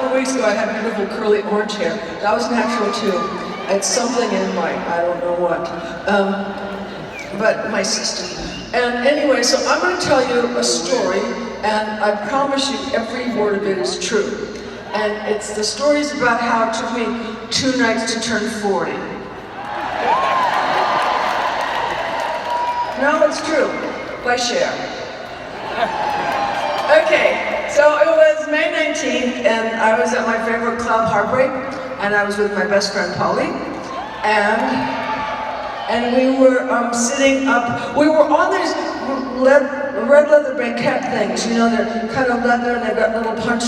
couple of weeks ago I had beautiful curly orange hair. That was natural too. It's something in my, I don't know what, but my system. And anyway, so I'm going to tell you a story, and I promise you every word of it is true. And it's the story's about how it took me 2 nights to turn 40. No, it's true. By Cher. Okay, so it was May 19th, and I was at my favorite club, Heartbreak, and I was with my best friend Polly, and we were sitting up. We were on these red leather banquette things, you know, they're kind of leather and they've got little punch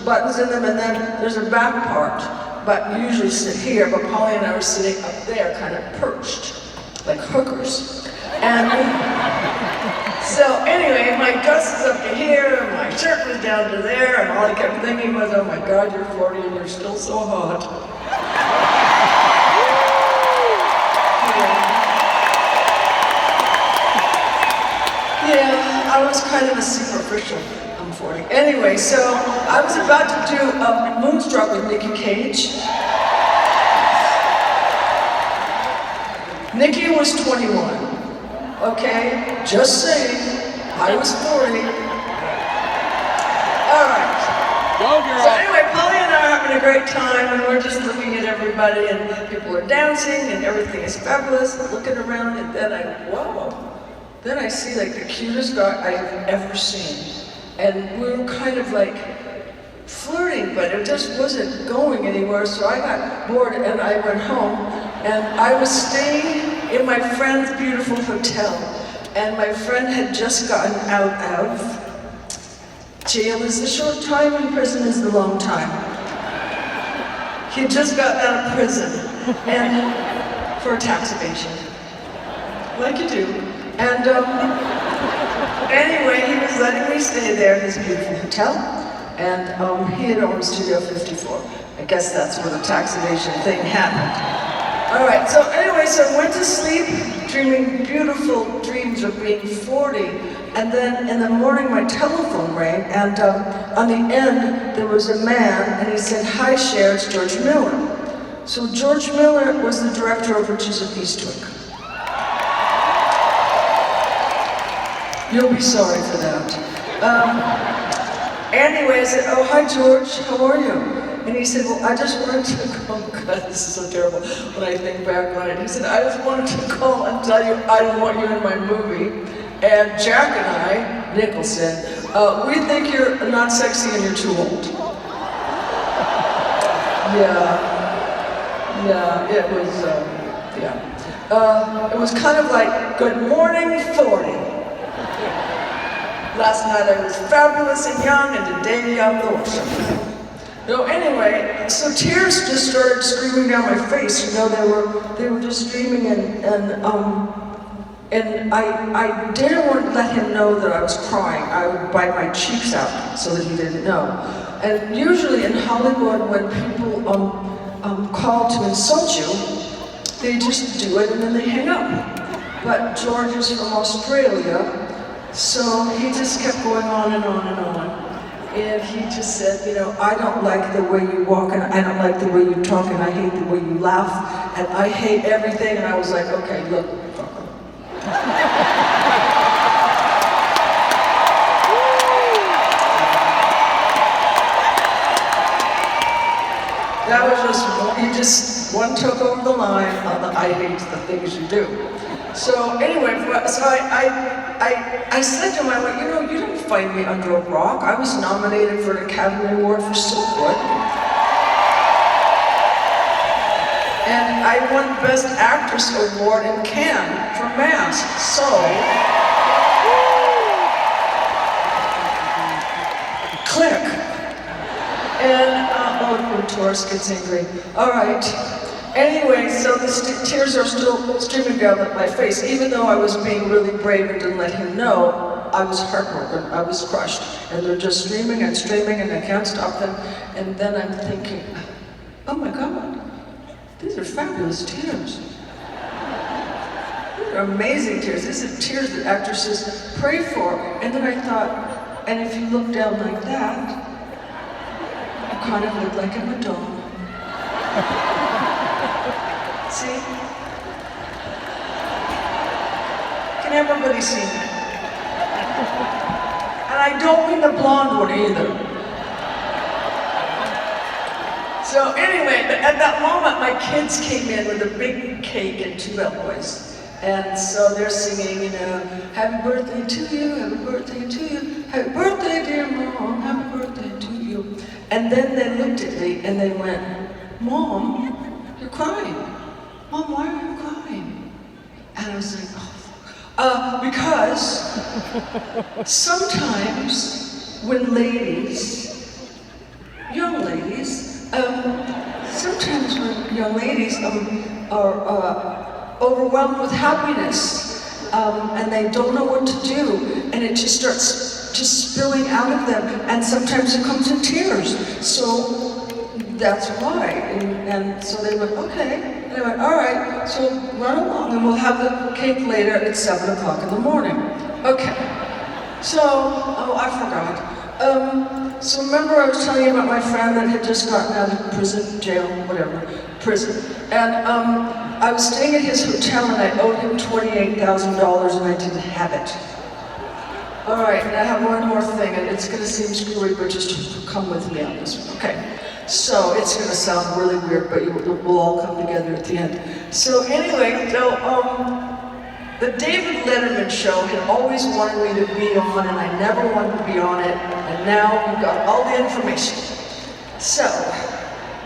buttons in them, and then there's a back part. But you usually sit here, but Polly and I were sitting up there, kind of perched, like hookers. And so anyway, my dress is up to here, and my shirt was down to there, and all I kept thinking was, oh my God, you're 40 and you're still so hot. Yeah, I was kind of a superficial. I'm 40. Anyway, so I was about to do a Moonstruck with Nicky Cage. Nicky was 21. Okay, just saying, I was 40. All right. Go, girl. So anyway, Polly and I are having a great time, and we're just looking at everybody, and people are dancing, and everything is fabulous, and looking around, and then Then I see like the cutest guy I've ever seen. And we were kind of like flirting, but it just wasn't going anywhere, so I got bored and I went home, and I was staying in my friend's beautiful hotel, and my friend had just gotten out of jail is a short time and prison is the long time. He had just gotten out of prison, and for tax evasion, like you do. And anyway, he was letting me stay there in his beautiful hotel, and he had owned Studio 54. I guess that's where the tax evasion thing happened. All right, so anyway, so I went to sleep dreaming beautiful dreams of being 40, and then in the morning my telephone rang, and on the end there was a man, and he said, "Hi Cher, it's George Miller." So George Miller was the director of Witches of Eastwick. You'll be sorry for that. Anyway, I said, "Oh, hi George, how are you?" And he said, "Well, I just wanted to call," God, this is so terrible when I think back on it. He said, "I just wanted to call and tell you I don't want you in my movie. And Jack and I, Nicholson, we think you're not sexy and you're too old." Yeah, it was, it was kind of like, "Good morning, 40. Last night I was fabulous and young, and today I'm the worst." No, anyway, so tears just started streaming down my face. You know, they were just streaming, and I didn't want to let him know that I was crying. I would bite my cheeks out so that he didn't know. And usually in Hollywood, when people call to insult you, they just do it and then they hang up. But George is from Australia, so he just kept going on and on and on. And he just said, "You know, I don't like the way you walk, and I don't like the way you talk, and I hate the way you laugh, and I hate everything." And I was like, "Okay, look, fuck him." That was just one took over the line on the "I hate the things you do." So anyway, so I said to him, I went, "You know, you didn't find me under a rock. I was nominated for an Academy Award for So Good. And I won Best Actress Award in Cannes for Mask. So, click." And, Taurus gets angry. All right. Anyway, so the tears are still streaming down my face. Even though I was being really brave and didn't let him know, I was heartbroken, I was crushed. And they're just streaming and streaming, and I can't stop them. And then I'm thinking, oh my God, these are fabulous tears. These are amazing tears. These are tears that actresses pray for. And then I thought, and if you look down like that, kind of look like a Madonna. See? Can everybody see me? And I don't mean the blonde one either. So anyway, at that moment, my kids came in with a big cake and 2 bellboys. And so they're singing, you know, happy birthday to you, happy birthday to you, happy birthday dear Mom, happy birthday to you. And then they looked at me and they went, Mom, you're crying. Mom, why are you crying? And I was like, because sometimes when ladies, young ladies, sometimes when young ladies are overwhelmed with happiness and they don't know what to do, and it just starts just spilling out of them, and sometimes it comes in tears. So that's why. And so they went, okay. And I went, all right, so run along and we'll have the cake later at 7 o'clock in the morning. Okay. So, oh, I forgot. So remember I was telling you about my friend that had just gotten out of prison, jail, whatever, prison. And I was staying at his hotel and I owed him $28,000 and I didn't have it. All right, and I have one more thing, and it's gonna seem screwy, but just come with me on this one, okay? So it's gonna sound really weird, but we'll all come together at the end. So anyway, the David Letterman show had always wanted me to be on, and I never wanted to be on it, and now we've got all the information. So,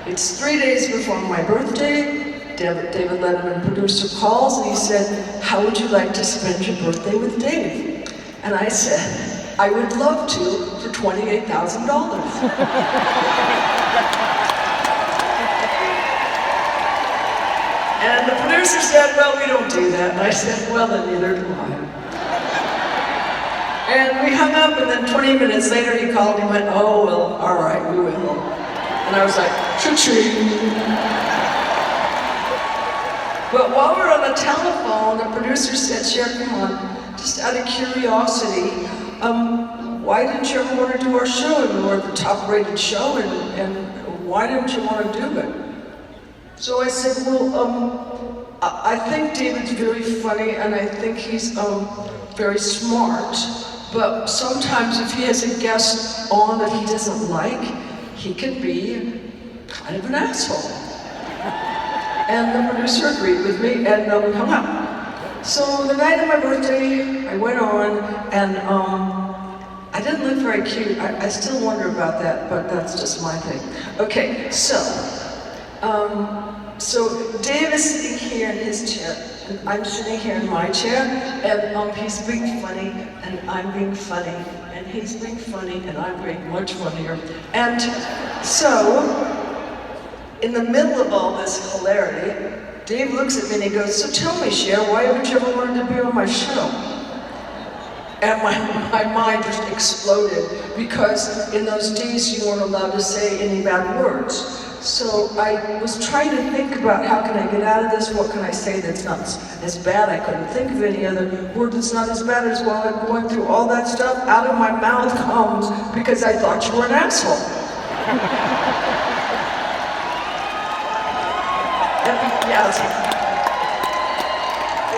it's 3 days before my birthday. David Letterman, producer, calls and he said, how would you like to spend your birthday with Dave? And I said, I would love to for $28,000. And the producer said, well, we don't do that. And I said, well, then neither do I. And we hung up, and then 20 minutes later he called and he went, oh, well, all right, we will. And I was like, cha-ching. But while we were on the telephone, the producer said, Cher, come on, just out of curiosity, why didn't you ever want to do our show? And we were the top-rated show, and why didn't you want to do it? So I said, well, I think David's very funny, and I think he's very smart, but sometimes if he has a guest on that he doesn't like, he can be kind of an asshole. And the producer agreed with me, and we hung up. So the night of my birthday, I went on, and I didn't look very cute. I still wonder about that, but that's just my thing. Okay, so Dave is sitting here in his chair, and I'm sitting here in my chair, and he's being funny, and I'm being funny, and he's being funny, and I'm being much funnier. And so, in the middle of all this hilarity, Dave looks at me and he goes, so tell me, Cher, why haven't you ever wanted to be on my show? And my mind just exploded, because in those days you weren't allowed to say any bad words. So I was trying to think about how can I get out of this, what can I say that's not as bad. I couldn't think of any other word that's not as bad as while I'm going through all that stuff. Out of my mouth comes, because I thought you were an asshole.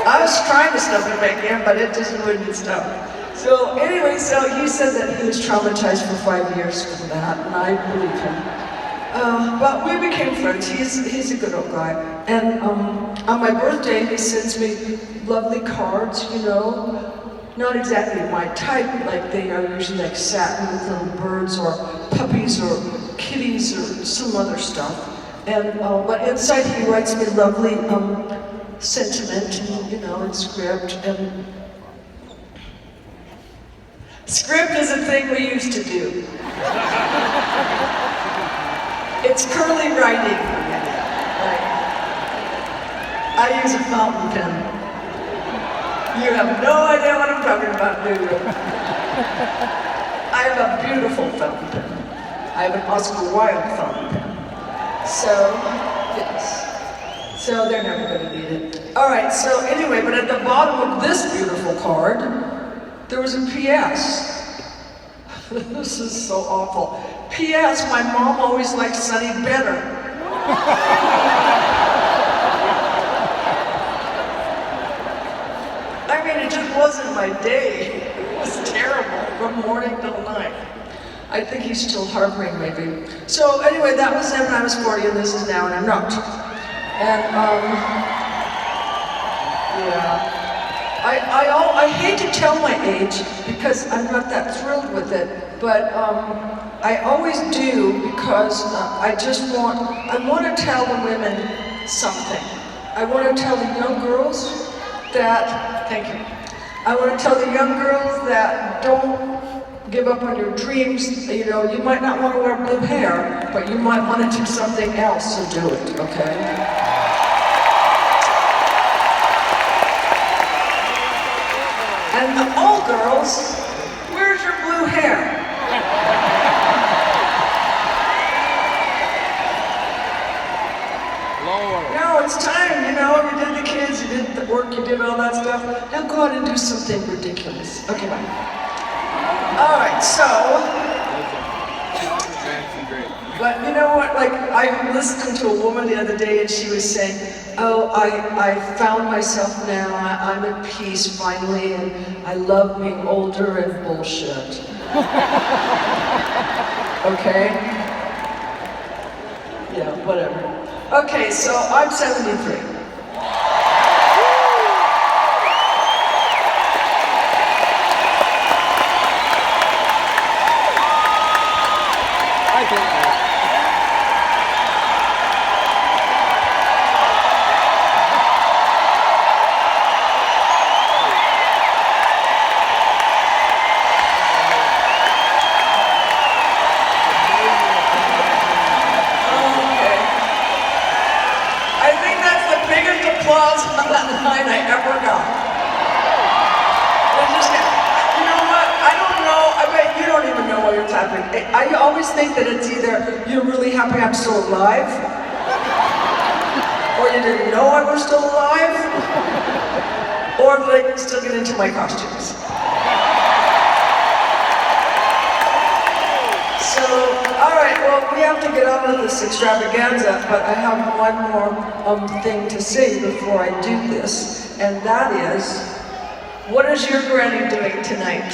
I was trying to stop it back in, but it just wouldn't stop. So anyway, so he said that he was traumatized for 5 years from that, and I believe him. But we became friends. He's a good old guy. And on my birthday, he sends me lovely cards, you know. Not exactly my type, like they are usually like satin with little birds or puppies or kitties or some other stuff. And but inside he writes me lovely sentiment, and, you know, in script. And script is a thing we used to do. It's curly writing. Like, I use a fountain pen. You have no idea what I'm talking about, do you? I have a beautiful fountain pen. I have an Oscar Wilde fountain pen. So, yes. So they're never going to need it. All right, so anyway, but at the bottom of this beautiful card, there was a PS. This is so awful. P.S. My mom always liked Sunny better. I mean, it just wasn't my day. It was terrible from morning till night. I think he's still harboring, maybe. So anyway, that was then when I was 40, and this is now, and I'm not. And yeah. I hate to tell my age because I'm not that thrilled with it, but I always do because I want to tell the women something. I want to tell the young girls that, thank you. I want to tell the young girls that don't give up on your dreams. You know, you might not want to wear blue hair, but you might want to do something else to do it, okay? And the old girls, where's your blue hair? Lord. No, it's time, you know, you did the kids, you did the work, you did all that stuff. Now go out and do something ridiculous. Okay, bye. All right, so, but you know what, like, I listened to a woman the other day and she was saying, oh, I found myself now, I'm at peace finally, and I love being older and bullshit. Okay? Yeah, whatever. Okay, so I'm 73. I think that. Applause on that line I ever got. You know what? I don't know. I bet you don't even know why you're clapping. I always think that it's either you're really happy I'm still alive, or you didn't know I was still alive, or that I can still get into my costumes. So, all right, well, we have to get on with this extravaganza, but I have one more thing to say before I do this, and that is, what is your granny doing tonight?